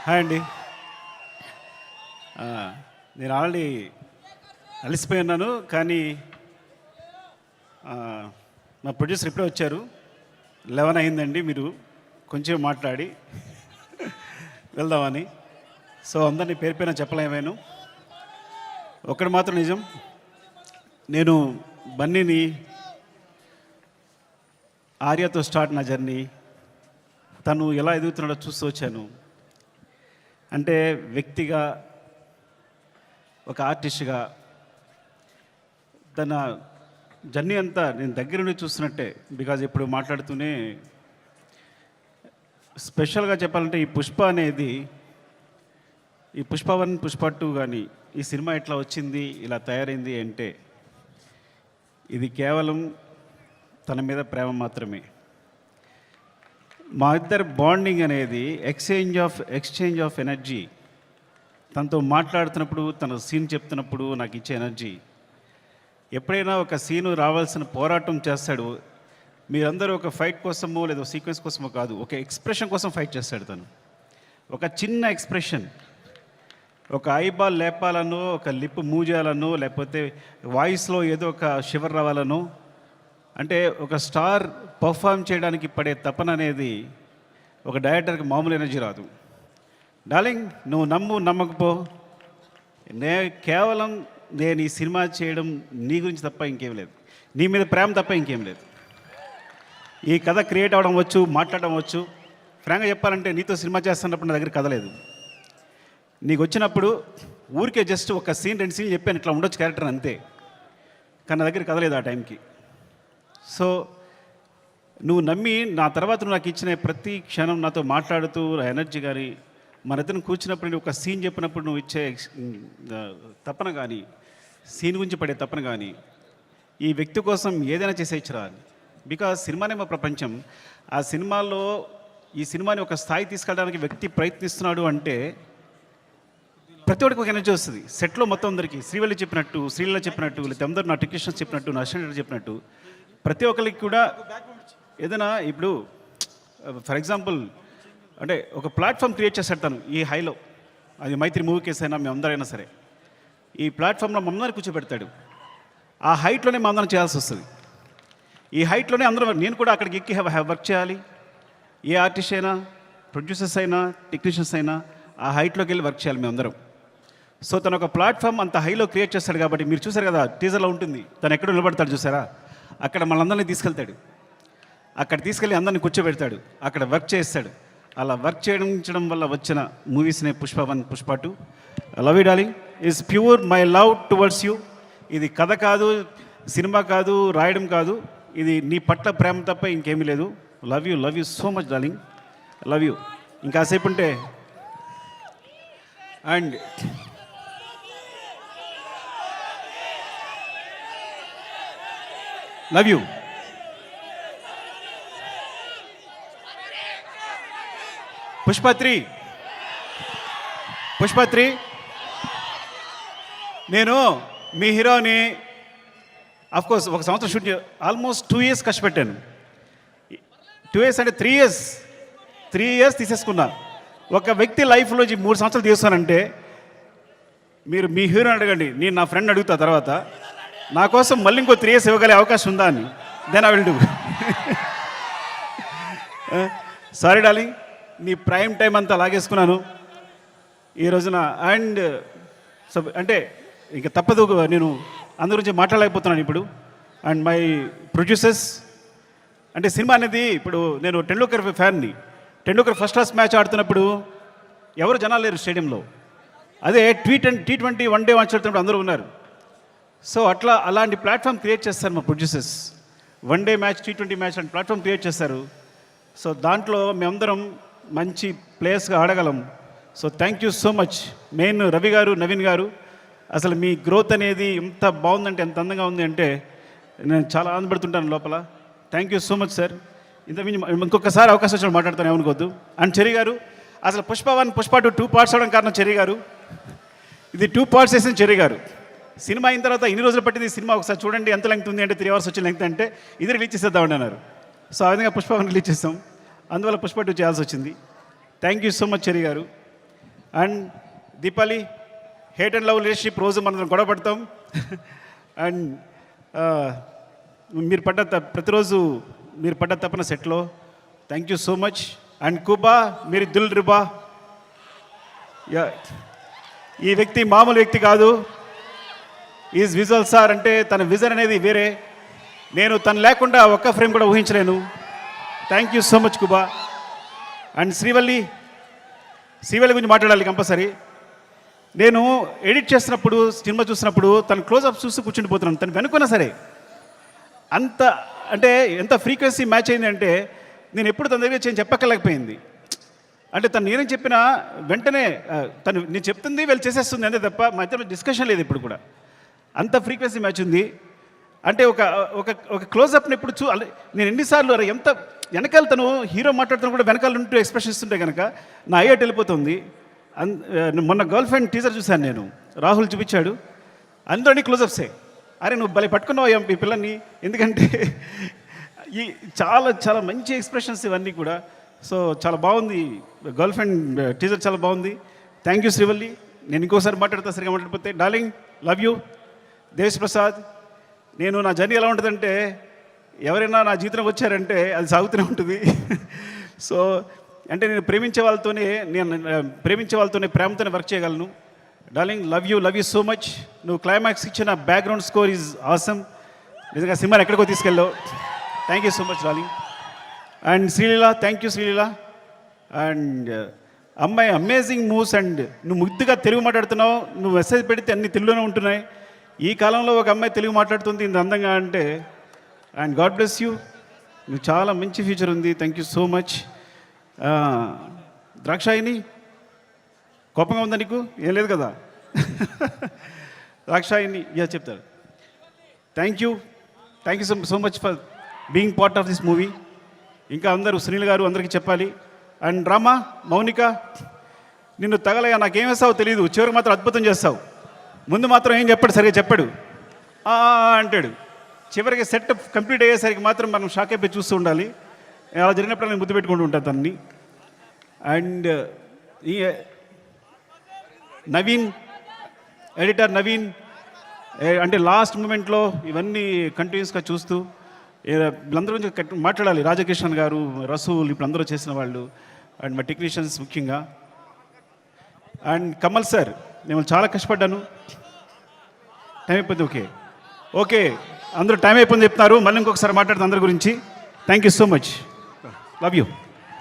Hi అండి. ఆ, నేను ఆల్రెడీ అలసిపోయి ఉన్నాను, కానీ ఆ, మా ప్రొడ్యూసర్ ఇప్పుడే వచ్చారు. 11 అయిందండి, మీరు కొంచెం మాట్లాడి వెళ్దామని. సో అందరినీ పేరు పేరున చెప్పలేమేను. ఒకటి మాత్రం నిజం, నేను బన్నీని ఆర్యతో స్టార్ట్ నా జర్నీ, తను ఎలా ఎదుగుతున్నాడో చూస్తూ వచ్చాను. అంటే వ్యక్తిగా, ఒక ఆర్టిస్ట్గా తన జర్నీ అంతా నేను దగ్గర నుండి చూస్తున్నట్టే. బికాజ్ ఇప్పుడు మాట్లాడుతూనే స్పెషల్గా చెప్పాలంటే ఈ పుష్ప అనేది, ఈ పుష్ప 1 పుష్ప 2 కానీ ఈ సినిమా ఎట్లా వచ్చింది, ఇలా తయారైంది అంటే ఇది కేవలం తన మీద ప్రేమ మాత్రమే. మా ఇద్దరు బాండింగ్ అనేది ఎక్స్చేంజ్ ఆఫ్ ఎనర్జీ. తనతో మాట్లాడుతున్నప్పుడు, తన సీన్ చెప్తున్నప్పుడు నాకు ఇచ్చే ఎనర్జీ. ఎప్పుడైనా ఒక సీను రావాల్సిన పోరాటం చేస్తాడు. మీరందరూ ఒక ఫైట్ కోసమో లేదా సీక్వెన్స్ కోసమో కాదు, ఒక ఎక్స్ప్రెషన్ కోసం ఫైట్ చేస్తాడు తను. ఒక చిన్న ఎక్స్ప్రెషన్, ఒక ఐబాల్ లేపాలనో, ఒక లిప్ మూవ్ చేయాలనో, లేకపోతే వాయిస్లో ఏదో ఒక షివర్ రావాలనో, అంటే ఒక స్టార్ పర్ఫామ్ చేయడానికి పడే తపన అనేది ఒక డైరెక్టర్కి మామూలు ఎనర్జీ రాదు. డార్లింగ్, నువ్వు నమ్మకపో, కేవలం నేను ఈ సినిమా చేయడం నీ గురించి తప్ప ఇంకేం లేదు, నీ మీద ప్రేమ తప్ప ఇంకేం లేదు. ఈ కథ క్రియేట్ అవ్వడం వచ్చు, మాట్లాడడం వచ్చు. ఫ్రాంక్గా చెప్పాలంటే నీతో సినిమా చేస్తున్నప్పుడు నా దగ్గర కథ లేదు. నీకు వచ్చినప్పుడు ఊరికే జస్ట్ ఒక సీన్ 2 సీన్ చెప్పాను, ఇట్లా ఉండొచ్చు క్యారెక్టర్ అంతే. కానీ నా దగ్గర కథ లేదు ఆ టైంకి. సో నువ్వు నమ్మి నా తర్వాత నువ్వు నాకు ఇచ్చిన ప్రతి క్షణం నాతో మాట్లాడుతూ ఎనర్జీ కానీ, మన ఇద్దరిని కూర్చున్నప్పుడు నువ్వు ఒక సీన్ చెప్పినప్పుడు నువ్వు ఇచ్చే తపన కానీ, సీన్ గురించి పడే తపన కానీ, ఈ వ్యక్తి కోసం ఏదైనా చేసేయచ్చురా. బికాజ్ సినిమానే మా ప్రపంచం. ఆ సినిమాలో ఈ సినిమాని ఒక స్థాయి తీసుకెళ్ళడానికి వ్యక్తి ప్రయత్నిస్తున్నాడు అంటే ప్రతి ఒక్కరికి ఒక ఎనర్జీ వస్తుంది. సెట్లో మొత్తం అందరికీ శ్రీవల్లి చెప్పినట్టు, శ్రీలీల చెప్పినట్టు, లేకపోతే అందరూ నా టెక్నీషియన్స్ చెప్పినట్టు, నా అసిస్టెంట్ చెప్పినట్టు, ప్రతి ఒక్కరికి కూడా ఏదైనా ఇప్పుడు ఫర్ ఎగ్జాంపుల్ అంటే ఒక ప్లాట్ఫామ్ క్రియేట్ చేస్తాడు తను ఈ హైలో. అది మైత్రి మూవీ కేసు అయినా మేమందరైనా సరే ఈ ప్లాట్ఫామ్లో మమ్మల్ని కూర్చోబెడతాడు. ఆ హైట్లోనే మా అందరం చేయాల్సి వస్తుంది. ఈ హైట్లోనే అందరం, నేను కూడా అక్కడికి ఎక్కి వర్క్ చేయాలి. ఏ ఆర్టిస్ట్ అయినా, ప్రొడ్యూసర్స్ అయినా, టెక్నీషియన్స్ అయినా ఆ హైట్లోకి వెళ్ళి వర్క్ చేయాలి మేమందరం. సో తను ఒక ప్లాట్ఫామ్ అంత హైలో క్రియేట్ చేస్తాడు. కాబట్టి మీరు చూసారు కదా టీజర్లో ఉంటుంది, తను ఎక్కడ నిలబడతాడు చూసారా, అక్కడ మనందరినీ తీసుకెళ్తాడు. అక్కడ తీసుకెళ్ళి అందరినీ కూర్చోబెడతాడు, అక్కడ వర్క్ చేస్తాడు. అలా వర్క్ చేయడం వల్ల వచ్చిన మూవీస్నే Pushpa 1 Pushpa 2. Love you darling, is pure my love towards you. ఇది కథ కాదు, సినిమా కాదు, రాయడం కాదు, ఇది నీ పట్ల ప్రేమ తప్ప ఇంకేమీ లేదు. Love you so much darling, love you. ఇంకాసేపు ఉంటే అండ్ లవ్ యూ. పుష్ప 3 నేను మీ హీరోని అఫ్కోర్స్ 1 సంవత్సరం షూట్ ఆల్మోస్ట్ 2 years కష్టపెట్టాను. 2 years అంటే 3 years తీసేసుకున్నా. ఒక వ్యక్తి లైఫ్లో 3 సంవత్సరాలు తీస్తానంటే మీరు మీ హీరోని అడగండి, నేను నా ఫ్రెండ్ అడుగుతా తర్వాత నా కోసం మళ్ళీ ఇంకో 3 years ఇవ్వగలే అవకాశం ఉందా అని. Then I will do. Sorry darling, నీ ప్రైమ్ టైం అంతా లాగేసుకున్నాను ఈ రోజున. అండ్ సో అంటే ఇంకా తప్పదు, నేను అందరి గురించి మాట్లాడలేకపోతున్నాను ఇప్పుడు. అండ్ మై ప్రొడ్యూసర్స్, అంటే సినిమా అనేది ఇప్పుడు నేను టెండూల్కర్ ఫ్యాన్ని. టెండూల్కర్ ఫస్ట్ క్లాస్ మ్యాచ్ ఆడుతున్నప్పుడు ఎవరు జనాలు లేరు స్టేడియంలో. అదే T20 వన్ డే మ్యాచ్ ఆడుతున్నప్పుడు అందరూ ఉన్నారు. సో అలాంటి ప్లాట్ఫామ్ క్రియేట్ చేస్తారు మా producers. One day match, T20 match లాంటి ప్లాట్ఫామ్ క్రియేట్ చేస్తారు. సో దాంట్లో మేమందరం మంచి ప్లేయర్స్గా ఆడగలం. So thank you so much. Main Ravi garu, Naveen గారు, అసలు మీ గ్రోత్ అనేది ఎంత బాగుందంటే, ఎంత అందంగా ఉంది అంటే నేను చాలా ఆనందపడుతుంటాను లోపల. Thank you so much sir. ఇంకొకసారి అవకాశం వచ్చినప్పుడు మాట్లాడతాను, ఏమనుకోవద్దు. అండ్ చెర్రీ గారు, అసలు పుష్ప 1 పుష్ప 2 పార్ట్స్ అవడం కారణం చెర్రీ గారు. ఇది 2 parts వేసిన చెర్రీ గారు. సినిమా అయిన తర్వాత ఇన్ని రోజులు పట్టింది సినిమా, ఒకసారి చూడండి ఎంత లెంగ్త్ ఉంది అంటే 3 hours వచ్చిన లెంగ్త్ అంటే ఇది రిలీజ్ చేసేద్దామని అన్నారు. సో ఆ విధంగా పుష్ప 1 రిలీజ్ చేస్తాం, అందువల్ల పుష్ప 2 చేయాల్సి వచ్చింది. Thank you so much Cherry garu. And Deepali, hate and love relationship రోజు మనం గొడవ పడతాం. అండ్ మీరు ప్రతిరోజు మీరు పడ్డ తప్పన సెట్లో. Thank you so much. And కుబా, మీరు దిల్ రుబా. ఈ వ్యక్తి మామూలు వ్యక్తి కాదు. ఈజ్ విజువల్ సార్, అంటే తన విజన్ అనేది వేరే. నేను తను లేకుండా ఒక్క ఫ్రేమ్ కూడా ఊహించలేను. Thank you so much Kuba. And Srivalli గురించి మాట్లాడాలి కంపల్సరీ. నేను ఎడిట్ చేస్తున్నప్పుడు, సినిమా చూసినప్పుడు తను క్లోజ్అప్ చూస్తూ కూర్చుండిపోతున్నాను. తను వెనుకున్నా సరే అంత అంటే ఎంత ఫ్రీక్వెన్సీ మ్యాచ్ అయింది అంటే నేను ఎప్పుడు తన దగ్గర చేయని చెప్పక్కర్లేకపోయింది. అంటే తను నేనేం చెప్పినా వెంటనే తను నేను చెప్తుంది వీళ్ళు చేసేస్తుంది అంతే తప్ప మధ్యలో డిస్కషన్ లేదు ఇప్పుడు కూడా. అంత ఫ్రీక్వెన్సీ మ్యాచ్ ఉంది. అంటే ఒక ఒక ఒక క్లోజ్అప్ని ఎప్పుడు నేను ఎన్నిసార్లు ఎంత వెనకాల తను హీరో మాట్లాడుతున్నా కూడా వెనకాల ఉంటూ ఎక్స్ప్రెషన్ ఇస్తుంటే కనుక నా అయ్యట్ వెళ్ళిపోతుంది. మొన్న గర్ల్ ఫ్రెండ్ టీజర్ చూశాను నేను, రాహుల్ చూపించాడు, అందరినీ క్లోజప్సే. అరే నువ్వు భలే పట్టుకున్నావు ఈ పిల్లల్ని, ఎందుకంటే ఈ చాలా చాలా మంచి ఎక్స్ప్రెషన్స్ ఇవన్నీ కూడా. సో చాలా బాగుంది, గర్ల్ ఫ్రెండ్ టీజర్ చాలా బాగుంది. Thank you Srivalli. నేను ఇంకోసారి మాట్లాడతా, సరిగా మాట్లాడిపోతే. Darling, love you. Desh Prasad, నేను నా జర్నీ ఎలా ఉంటుందంటే ఎవరైనా నా జీవితంలోకి వచ్చారంటే అది సాగుతూనే ఉంటుంది. సో అంటే నేను ప్రేమించే వాళ్ళతోనే ప్రేమతోనే వర్క్ చేయగలను. Darling, love you so much. నువ్వు క్లైమాక్స్ ఇచ్చిన బ్యాక్గ్రౌండ్ స్కోర్ ఈజ్ ఆసమ్. నిజంగా సినిమాని ఎక్కడికో తీసుకెళ్ళావు. Thank you so much darling. And Sreeleela, thank you Sreeleela. And అమ్మాయి అమేజింగ్ మూవ్స్. అండ్ నువ్వు ముద్దుగా తెలుగు మాట్లాడుతున్నావు. నువ్వు మెసేజ్ పెడితే అన్ని తెలుగులోనే ఉంటున్నాయి. ఈ కాలంలో ఒక అమ్మాయి తెలుగు మాట్లాడుతుంది ఇంత అందంగా అంటే, అండ్ గాడ్ బ్లెస్ యూ. నువ్వు చాలా మంచి ఫ్యూచర్ ఉంది. Thank you so much. Dakshayani, కోపంగా ఉందా నీకు? ఏం లేదు కదా. ద్రాక్షాయిని చెప్తారు. Thank you so much for being part of this movie. ఇంకా అందరూ సునీల్ గారు అందరికీ చెప్పాలి. అండ్ రామా, మౌనిక, నిన్ను తగలగా నాకేం వేస్తావో తెలియదు, చివరికి మాత్రం అద్భుతం చేస్తావు. ముందు మాత్రం ఏం చెప్పాడు, సరిగా చెప్పాడు, అంటాడు. చివరికి సెట్ కంప్లీట్ అయ్యేసరికి మాత్రం మనం షాక్ అయిపోయి చూస్తూ ఉండాలి. అలా జరిగినప్పుడు నేను ముద్దు పెట్టుకుంటూ ఉంటాను తనని. అండ్ ఈ నవీన్, ఎడిటర్ నవీన్, అంటే లాస్ట్ మూమెంట్లో ఇవన్నీ కంటిన్యూస్గా చూస్తూ వీళ్ళందరూ గురించి మాట్లాడాలి. రాజకిషన్ గారు, రసూల్, ఇప్పుడు అందరూ చేసిన వాళ్ళు, అండ్ మా టెక్నీషియన్స్ ముఖ్యంగా. అండ్ కమల్ సార్, నేను చాలా కష్టపడ్డాను. టైం అయిపోయింది. ఓకే అందరూ టైం అయిపోయింది చెప్తున్నారు. మళ్ళీ ఇంకొకసారి మాట్లాడుతుంది అందరి గురించి. Thank you so much. Love you.